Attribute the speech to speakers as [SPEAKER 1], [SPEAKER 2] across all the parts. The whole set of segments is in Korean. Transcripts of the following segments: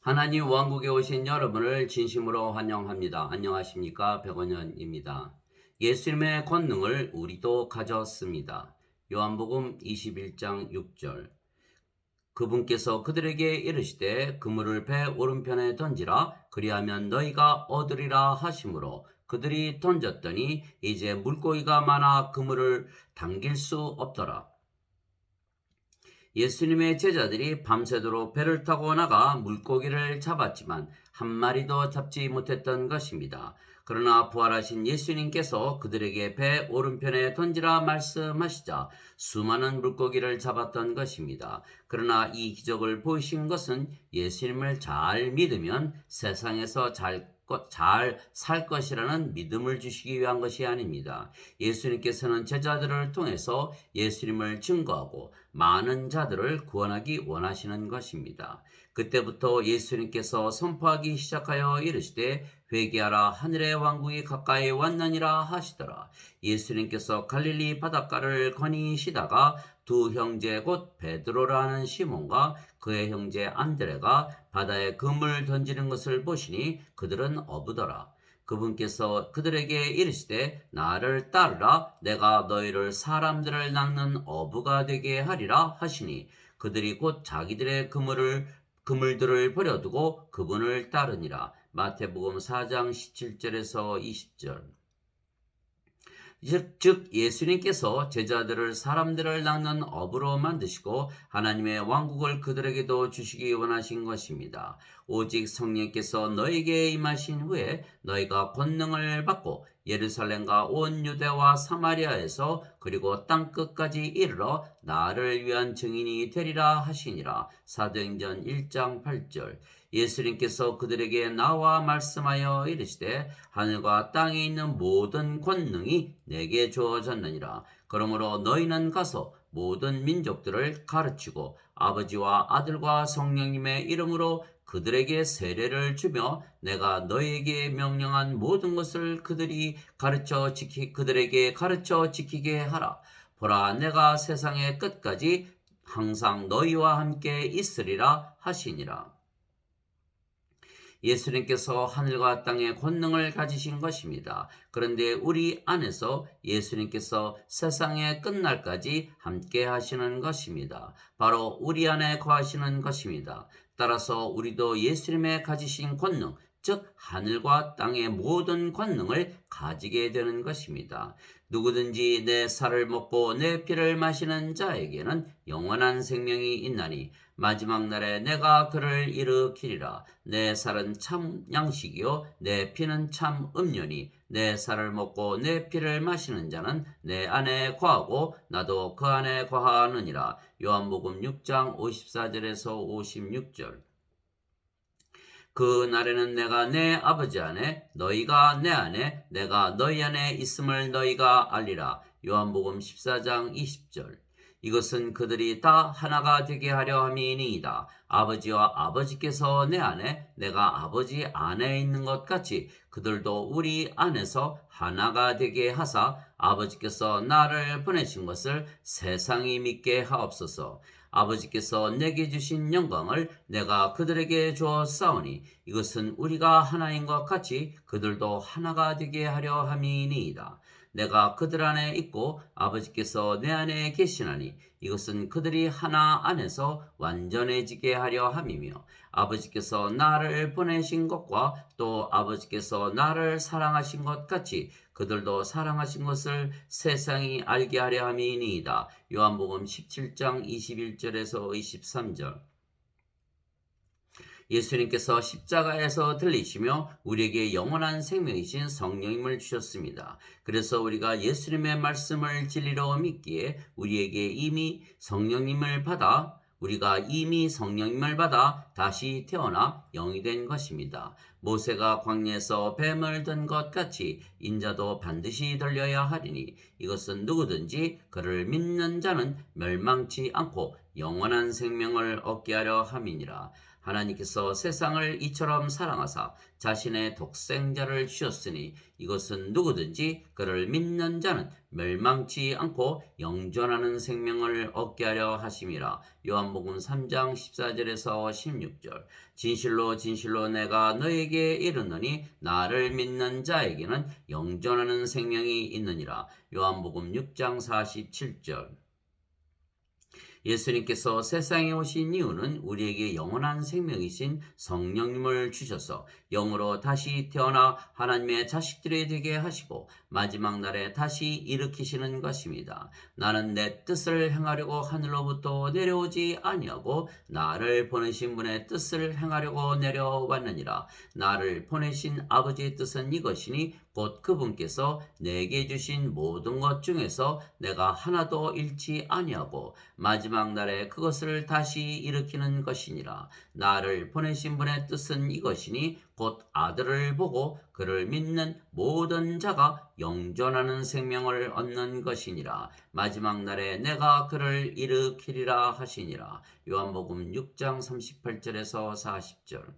[SPEAKER 1] 하나님 왕국에 오신 여러분을 진심으로 환영합니다. 안녕하십니까? 백원현입니다. 예수님의 권능을 우리도 가졌습니다. 요한복음 21장 6절. 그분께서 그들에게 이르시되 그물을 배 오른편에 던지라 그리하면 너희가 얻으리라 하심으로 그들이 던졌더니 이제 물고기가 많아 그물을 당길 수 없더라. 예수님의 제자들이 밤새도록 배를 타고 나가 물고기를 잡았지만 한 마리도 잡지 못했던 것입니다. 그러나 부활하신 예수님께서 그들에게 배 오른편에 던지라 말씀하시자 수많은 물고기를 잡았던 것입니다. 그러나 이 기적을 보이신 것은 예수님을 잘 믿으면 세상에서 잘 살 것이라는 믿음을 주시기 위한 것이 아닙니다. 예수님께서는 제자들을 통해서 예수님을 증거하고 많은 자들을 구원하기 원하시는 것입니다. 그때부터 예수님께서 선포하기 시작하여 이르시되 회개하라 하늘의 왕국이 가까이 왔느니라 하시더라. 예수님께서 갈릴리 바닷가를 거니시다가 두 형제 곧 베드로라는 시몬과 그의 형제 안드레가 바다에 그물 던지는 것을 보시니 그들은 어부더라. 그분께서 그들에게 이르시되 나를 따르라 내가 너희를 사람들을 낚는 어부가 되게 하리라 하시니 그들이 곧 자기들의 그물들을 버려두고 그분을 따르니라. 마태복음 4장 17절에서 20절. 즉 예수님께서 제자들을 사람들을 낚는 어부로 만드시고 하나님의 왕국을 그들에게도 주시기 원하신 것입니다. 오직 성령께서 너에게 임하신 후에 너희가 권능을 받고 예루살렘과 온 유대와 사마리아에서 그리고 땅끝까지 이르러 나를 위한 증인이 되리라 하시니라. 사도행전 1장 8절. 예수님께서 그들에게 나와 말씀하여 이르시되 하늘과 땅에 있는 모든 권능이 내게 주어졌느니라. 그러므로 너희는 가서 모든 민족들을 가르치고 아버지와 아들과 성령님의 이름으로 그들에게 세례를 주며 내가 너희에게 명령한 모든 것을 그들에게 가르쳐 지키게 하라. 보라 내가 세상의 끝까지 항상 너희와 함께 있으리라 하시니라. 예수님께서 하늘과 땅의 권능을 가지신 것입니다. 그런데 우리 안에서 예수님께서 세상의 끝날까지 함께 하시는 것입니다. 바로 우리 안에 거하시는 것입니다. 따라서 우리도 예수님의 가지신 권능, 즉 하늘과 땅의 모든 권능을 가지게 되는 것입니다. 누구든지 내 살을 먹고 내 피를 마시는 자에게는 영원한 생명이 있나니 마지막 날에 내가 그를 일으키리라. 내 살은 참 양식이요 내 피는 참 음료니 내 살을 먹고 내 피를 마시는 자는 내 안에 거하고 나도 그 안에 거하느니라. 요한복음 6장 54절에서 56절. 그 날에는 내가 내 아버지 안에 너희가 내 안에 내가 너희 안에 있음을 너희가 알리라. 요한복음 14장 20절. 이것은 그들이 다 하나가 되게 하려 함이니이다. 아버지와 아버지께서 내 안에 내가 아버지 안에 있는 것 같이 그들도 우리 안에서 하나가 되게 하사 아버지께서 나를 보내신 것을 세상이 믿게 하옵소서. 아버지께서 내게 주신 영광을 내가 그들에게 주었사오니 이것은 우리가 하나인 것 같이 그들도 하나가 되게 하려 함이니이다. 내가 그들 안에 있고 아버지께서 내 안에 계시나니 이것은 그들이 하나 안에서 완전해지게 하려 함이며 아버지께서 나를 보내신 것과 또 아버지께서 나를 사랑하신 것 같이 그들도 사랑하신 것을 세상이 알게 하려 함이니이다. 요한복음 17장 21절에서 23절. 예수님께서 십자가에서 들리시며 우리에게 영원한 생명이신 성령님을 주셨습니다. 그래서 우리가 예수님의 말씀을 진리로 믿기에 우리가 이미 성령님을 받아 다시 태어나 영이 된 것입니다. 모세가 광야에서 뱀을 든 것 같이 인자도 반드시 들려야 하리니 이것은 누구든지 그를 믿는 자는 멸망치 않고 영원한 생명을 얻게 하려 함이니라. 하나님께서 세상을 이처럼 사랑하사 자신의 독생자를 주셨으니 이것은 누구든지 그를 믿는 자는 멸망치 않고 영존하는 생명을 얻게 하려 하심이라. 요한복음 3장 14절에서 16절. 진실로 진실로 내가 너에게 이르노니 나를 믿는 자에게는 영존하는 생명이 있느니라. 요한복음 6장 47절. 예수님께서 세상에 오신 이유는 우리에게 영원한 생명이신 성령님을 주셔서 영으로 다시 태어나 하나님의 자식들이 되게 하시고 마지막 날에 다시 일으키시는 것입니다. 나는 내 뜻을 행하려고 하늘로부터 내려오지 아니하고 나를 보내신 분의 뜻을 행하려고 내려왔느니라. 나를 보내신 아버지의 뜻은 이것이니 곧 그분께서 내게 주신 모든 것 중에서 내가 하나도 잃지 아니하고 마지막 날에 그것을 다시 일으키는 것이니라. 나를 보내신 분의 뜻은 이것이니 곧 아들을 보고 그를 믿는 모든 자가 영존하는 생명을 얻는 것이니라. 마지막 날에 내가 그를 일으키리라 하시니라. 요한복음 6장 38절에서 40절.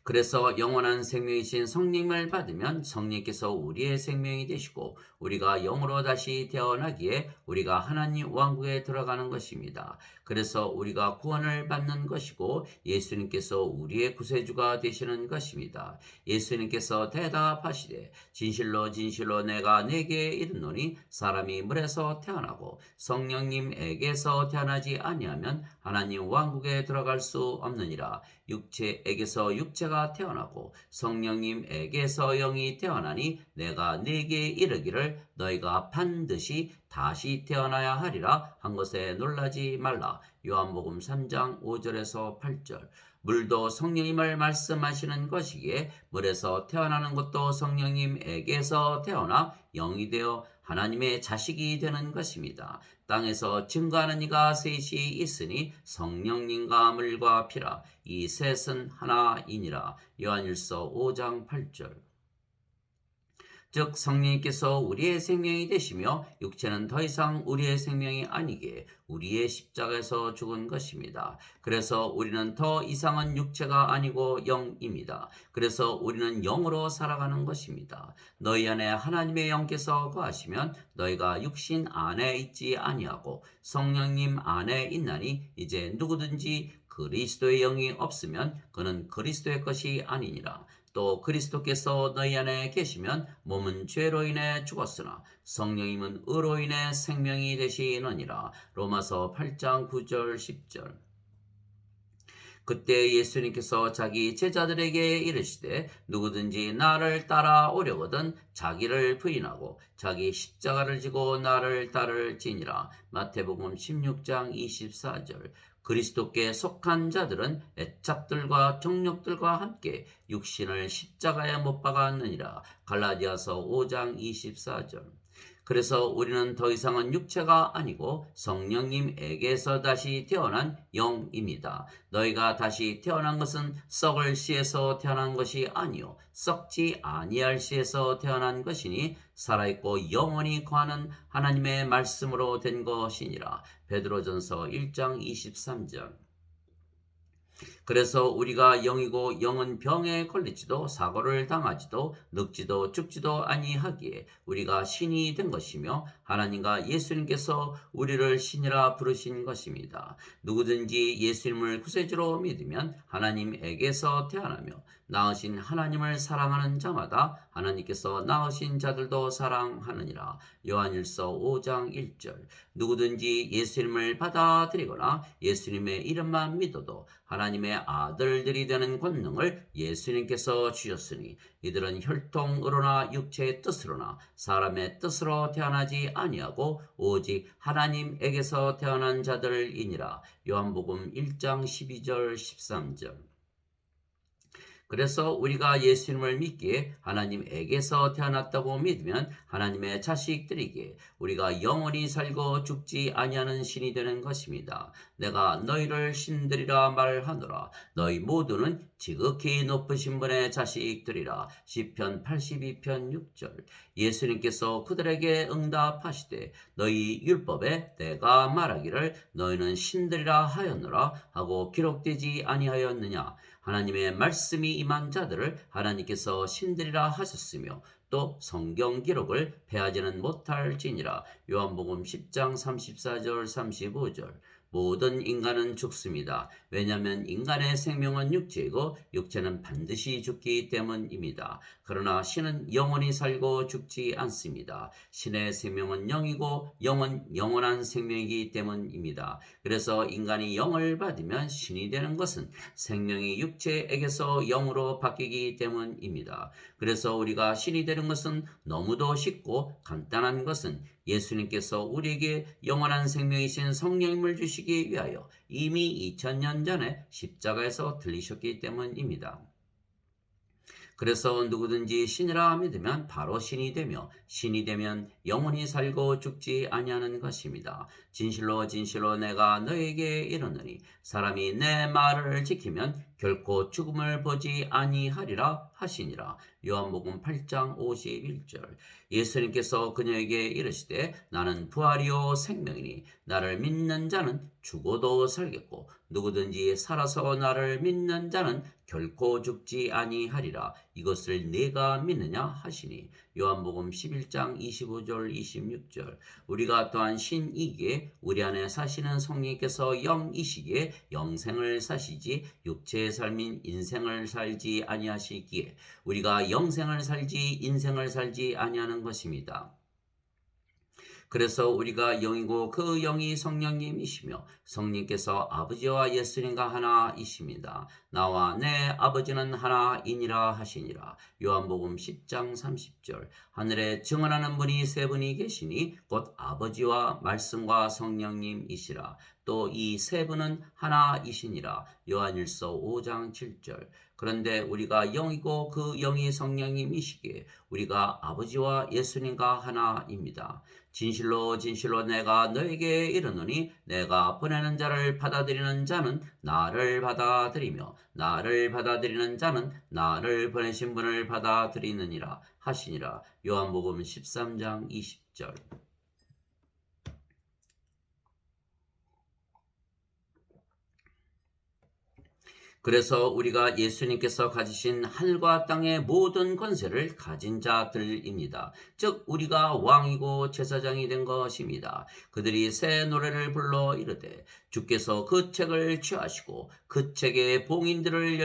[SPEAKER 1] 그래서 영원한 생명이신 성령을 받으면 성령께서 우리의 생명이 되시고 우리가 영으로 다시 태어나기에 우리가 하나님 왕국에 들어가는 것입니다. 그래서 우리가 구원을 받는 것이고 예수님께서 우리의 구세주가 되시는 것입니다. 예수님께서 대답하시되 진실로 진실로 내가 내게 이르노니 사람이 물에서 태어나고 성령님에게서 태어나지 아니하면 하나님 왕국에 들어갈 수 없느니라. 육체에게서 육체가 태어나고 성령님에게서 영이 태어나니 내가 네게 이르기를 너희가 반드시 다시 태어나야 하리라 한 것에 놀라지 말라. 요한복음 3장 5절에서 8절. 물도 성령님을 말씀하시는 것이기에 물에서 태어나는 것도 성령님에게서 태어나 영이 되어 하나님의 자식이 되는 것입니다. 땅에서 증거하는 이가 셋이 있으니 성령님과 물과 피라. 이 셋은 하나이니라. 요한일서 5장 8절. 즉 성령님께서 우리의 생명이 되시며 육체는 더 이상 우리의 생명이 아니기에 우리의 십자가에서 죽은 것입니다. 그래서 우리는 더 이상은 육체가 아니고 영입니다. 그래서 우리는 영으로 살아가는 것입니다. 너희 안에 하나님의 영께서 거하시면 너희가 육신 안에 있지 아니하고 성령님 안에 있나니 이제 누구든지 그리스도의 영이 없으면 그는 그리스도의 것이 아니니라. 또 그리스도께서 너희 안에 계시면 몸은 죄로 인해 죽었으나 성령님은 의로 인해 생명이 되시느니라. 로마서 8장 9절 10절. 그때 예수님께서 자기 제자들에게 이르시되 누구든지 나를 따라오려거든 자기를 부인하고 자기 십자가를 지고 나를 따를지니라. 마태복음 16장 24절. 그리스도께 속한 자들은 애착들과 정욕들과 함께 육신을 십자가에 못 박았느니라. 갈라디아서 5장 24절. 그래서 우리는 더 이상은 육체가 아니고 성령님에게서 다시 태어난 영입니다. 너희가 다시 태어난 것은 썩을 씨에서 태어난 것이 아니요 썩지 아니할 씨에서 태어난 것이니 살아있고 영원히 거하는 하나님의 말씀으로 된 것이니라. 베드로전서 1장 23절. 그래서 우리가 영이고 영은 병에 걸리지도 사고를 당하지도 늙지도 죽지도 아니하기에 우리가 신이 된 것이며 하나님과 예수님께서 우리를 신이라 부르신 것입니다. 누구든지 예수님을 구세주로 믿으면 하나님에게서 태어나며 낳으신 하나님을 사랑하는 자마다 하나님께서 낳으신 자들도 사랑하느니라. 요한일서 5장 1절. 누구든지 예수님을 받아들이거나 예수님의 이름만 믿어도 하나님의 아들들이 되는 권능을 예수님께서 주셨으니 이들은 혈통으로나 육체의 뜻으로나 사람의 뜻으로 태어나지 아니하고 오직 하나님에게서 태어난 자들이니라. 요한복음 1장 12절 13절. 그래서 우리가 예수님을 믿기에 하나님에게서 태어났다고 믿으면 하나님의 자식들이기에 우리가 영원히 살고 죽지 아니하는 신이 되는 것입니다. 내가 너희를 신들이라 말하노라. 너희 모두는 지극히 높으신 분의 자식들이라. 시편 82편 6절. 예수님께서 그들에게 응답하시되 너희 율법에 내가 말하기를 너희는 신들이라 하였노라 하고 기록되지 아니하였느냐. 하나님의 말씀이 임한 자들을 하나님께서 신들이라 하셨으며 또 성경 기록을 패하지는 못할지니라. 요한복음 10장 34절 35절. 모든 인간은 죽습니다. 왜냐하면 인간의 생명은 육체이고 육체는 반드시 죽기 때문입니다. 그러나 신은 영원히 살고 죽지 않습니다. 신의 생명은 영이고 영은 영원한 생명이기 때문입니다. 그래서 인간이 영을 받으면 신이 되는 것은 생명이 육체에게서 영으로 바뀌기 때문입니다. 그래서 우리가 신이 되는 것은 너무도 쉽고 간단한 것은 예수님께서 우리에게 영원한 생명이신 성령님을 주시기 위하여 이미 2000년 전에 십자가에서 들리셨기 때문입니다. 그래서 누구든지 신이라 믿으면 바로 신이 되며 신이 되면 영원히 살고 죽지 아니하는 것입니다. 진실로 진실로 내가 너에게 이르노니 사람이 내 말을 지키면 결코 죽음을 보지 아니하리라 하시니라. 요한복음 8장 51절. 예수님께서 그녀에게 이르시되 나는 부활이요 생명이니 나를 믿는 자는 죽어도 살겠고 누구든지 살아서 나를 믿는 자는 결코 죽지 아니하리라. 이것을 네가 믿느냐 하시니. 요한복음 11장 25절 26절. 우리가 또한 신이기에 우리 안에 사시는 성령께서 영이시기에 영생을 사시지 육체의 삶인 인생을 살지 아니하시기에 우리가 영생을 살지 인생을 살지 아니하는 것입니다. 그래서 우리가 영이고 그 영이 성령님이시며 성령께서 아버지와 예수님과 하나이십니다. 나와 내 아버지는 하나이니라 하시니라. 요한복음 10장 30절. 하늘에 증언하는 분이 세 분이 계시니 곧 아버지와 말씀과 성령님이시라. 또 이 세 분은 하나이시니라. 요한일서 5장 7절. 그런데 우리가 영이고 그 영이 성령님이시기에 우리가 아버지와 예수님과 하나입니다. 진실로 진실로 내가 너에게 이르노니 내가 보내는 자를 받아들이는 자는 나를 받아들이며 나를 받아들이는 자는 나를 보내신 분을 받아들이느니라 하시니라. 요한복음 13장 20절. 그래서 우리가 예수님께서 가지신 하늘과 땅의 모든 권세를 가진 자들입니다. 즉 우리가 왕이고 제사장이 된 것입니다. 그들이 새 노래를 불러 이르되 주께서 그 책을 취하시고 그 책의 봉인들을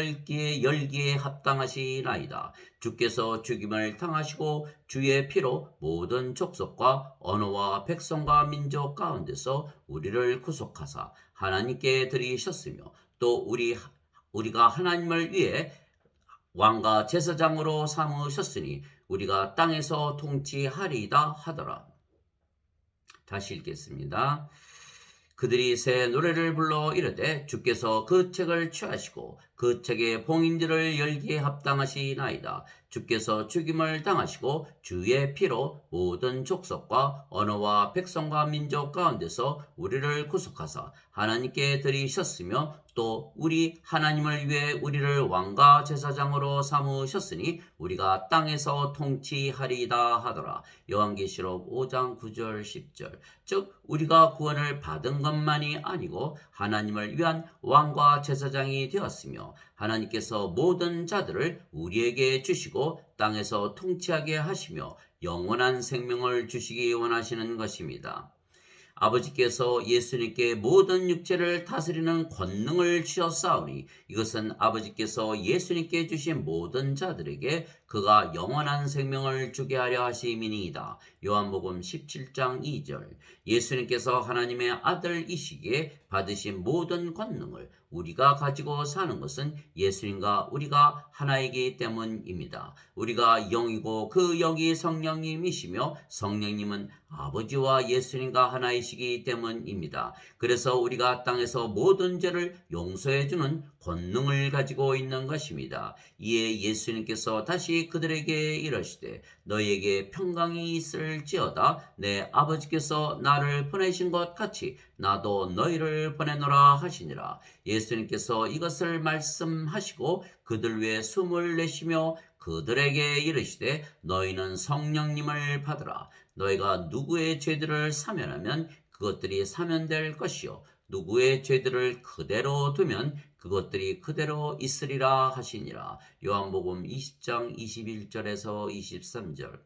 [SPEAKER 1] 열기에 합당하시나이다. 주께서 죽임을 당하시고 주의 피로 모든 족속과 언어와 백성과 민족 가운데서 우리를 구속하사 하나님께 드리셨으며 또 우리가 하나님을 위해 왕과 제사장으로 삼으셨으니 우리가 땅에서 통치하리이다 하더라. 다시 읽겠습니다. 그들이 새 노래를 불러 이르되 주께서 그 책을 취하시고 그 책의 봉인들을 열기에 합당하시나이다. 주께서 죽임을 당하시고 주의 피로 모든 족속과 언어와 백성과 민족 가운데서 우리를 구속하사 하나님께 드리셨으며 또 우리 하나님을 위해 우리를 왕과 제사장으로 삼으셨으니 우리가 땅에서 통치하리이다 하더라. 요한계시록 5장 9절 10절. 즉 우리가 구원을 받은 것만이 아니고 하나님을 위한 왕과 제사장이 되었으며 하나님께서 모든 자들을 우리에게 주시고 땅에서 통치하게 하시며 영원한 생명을 주시기 원하시는 것입니다. 아버지께서 예수님께 모든 육체를 다스리는 권능을 주셨사오니 이것은 아버지께서 예수님께 주신 모든 자들에게 그가 영원한 생명을 주게 하려 하심이니이다. 요한복음 17장 2절. 예수님께서 하나님의 아들이시기에 받으신 모든 권능을 우리가 가지고 사는 것은 예수님과 우리가 하나이기 때문입니다. 우리가 영이고 그 영이 성령님이시며 성령님은 아버지와 예수님과 하나이시기 때문입니다. 그래서 우리가 땅에서 모든 죄를 용서해 주는 권능을 가지고 있는 것입니다. 이에 예수님께서 다시 그들에게 이르시되 너희에게 평강이 있을지어다 내 아버지께서 나를 보내신 것 같이 나도 너희를 보내노라 하시니라. 예수님께서 이것을 말씀하시고 그들 위에 숨을 내쉬며 그들에게 이르시되 너희는 성령님을 받으라. 너희가 누구의 죄들을 사면하면 그것들이 사면될 것이요 누구의 죄들을 그대로 두면 그것들이 그대로 있으리라 하시니라. 요한복음 20장 21절에서 23절.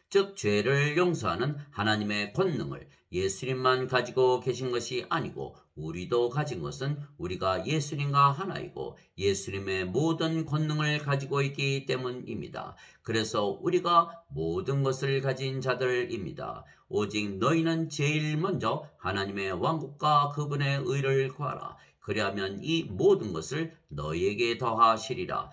[SPEAKER 1] 즉 죄를 용서하는 하나님의 권능을 예수님만 가지고 계신 것이 아니고 우리도 가진 것은 우리가 예수님과 하나이고 예수님의 모든 권능을 가지고 있기 때문입니다. 그래서 우리가 모든 것을 가진 자들입니다. 오직 너희는 제일 먼저 하나님의 왕국과 그분의 의를 구하라. 그리하면 이 모든 것을 너희에게 더하시리라.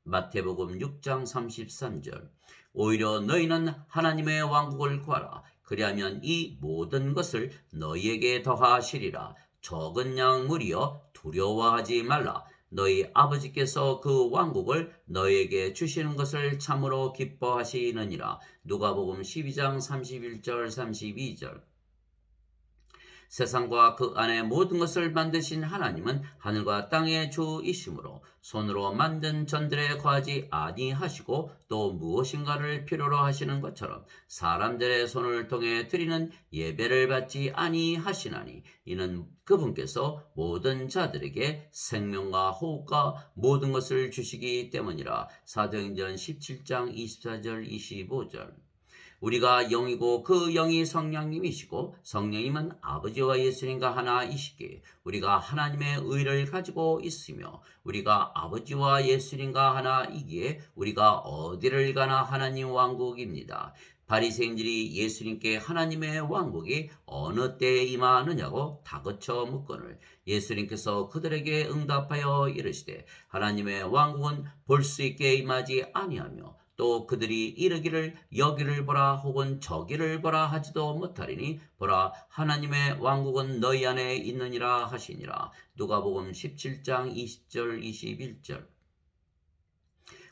[SPEAKER 1] 마태복음 6장 33절. 오히려 너희는 하나님의 왕국을 구하라. 그리하면 이 모든 것을 너희에게 더하시리라. 적은 양 무리여 두려워하지 말라. 너희 아버지께서 그 왕국을 너희에게 주시는 것을 참으로 기뻐하시느니라. 누가복음 12장 31절 32절. 세상과 그 안에 모든 것을 만드신 하나님은 하늘과 땅의 주이시므로 손으로 만든 전들에 거하지 아니하시고 또 무엇인가를 필요로 하시는 것처럼 사람들의 손을 통해 드리는 예배를 받지 아니하시나니 이는 그분께서 모든 자들에게 생명과 호흡과 모든 것을 주시기 때문이라. 사도행전 17장 24절 25절. 우리가 영이고 그 영이 성령님이시고 성령님은 아버지와 예수님과 하나이시기에 우리가 하나님의 의를 가지고 있으며 우리가 아버지와 예수님과 하나이기에 우리가 어디를 가나 하나님 왕국입니다. 바리새인들이 예수님께 하나님의 왕국이 어느 때에 임하느냐고 다그쳐 묻거늘 예수님께서 그들에게 응답하여 이르시되 하나님의 왕국은 볼 수 있게 임하지 아니하며 또 그들이 이르기를 여기를 보라 혹은 저기를 보라 하지도 못하리니 보라 하나님의 왕국은 너희 안에 있느니라 하시니라. 누가복음 17장 20절 21절.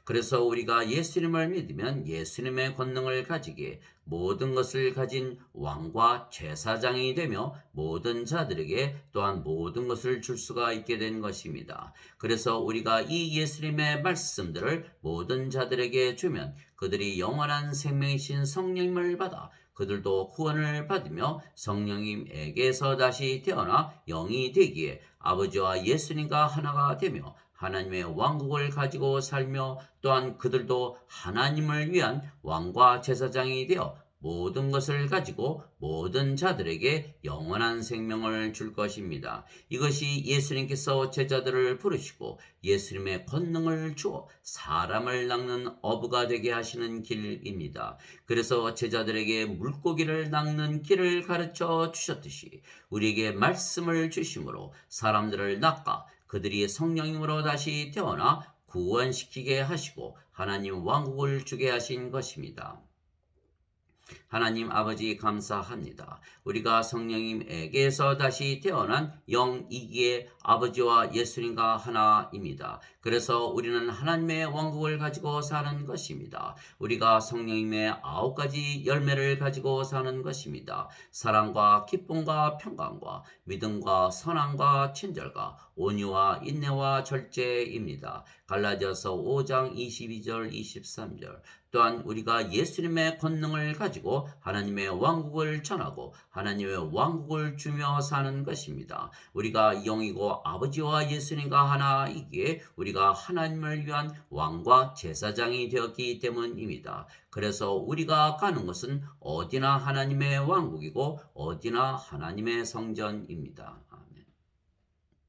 [SPEAKER 1] 그래서 우리가 예수님을 믿으면 예수님의 권능을 가지기에 모든 것을 가진 왕과 제사장이 되며 모든 자들에게 또한 모든 것을 줄 수가 있게 된 것입니다. 그래서 우리가 이 예수님의 말씀들을 모든 자들에게 주면 그들이 영원한 생명이신 성령님을 받아 그들도 구원을 받으며 성령님에게서 다시 태어나 영이 되기에 아버지와 예수님과 하나가 되며 하나님의 왕국을 가지고 살며 또한 그들도 하나님을 위한 왕과 제사장이 되어 모든 것을 가지고 모든 자들에게 영원한 생명을 줄 것입니다. 이것이 예수님께서 제자들을 부르시고 예수님의 권능을 주어 사람을 낚는 어부가 되게 하시는 길입니다. 그래서 제자들에게 물고기를 낚는 길을 가르쳐 주셨듯이 우리에게 말씀을 주심으로 사람들을 낚아 그들이 성령님으로 다시 태어나 구원시키게 하시고 하나님 왕국을 주게 하신 것입니다. 하나님 아버지 감사합니다. 우리가 성령님에게서 다시 태어난 영이기에 아버지와 예수님과 하나입니다. 그래서 우리는 하나님의 왕국을 가지고 사는 것입니다. 우리가 성령님의 9가지 열매를 가지고 사는 것입니다. 사랑과 기쁨과 평강과 믿음과 선함과 친절과 온유와 인내와 절제입니다. 갈라디아서 5장 22절 23절. 또한 우리가 예수님의 권능을 가지고 하나님의 왕국을 전하고 하나님의 왕국을 주며 사는 것입니다. 우리가 영이고 아버지와 예수님과 하나이기에 우리가 하나님을 위한 왕과 제사장이 되었기 때문입니다. 그래서 우리가 가는 것은 어디나 하나님의 왕국이고 어디나 하나님의 성전입니다.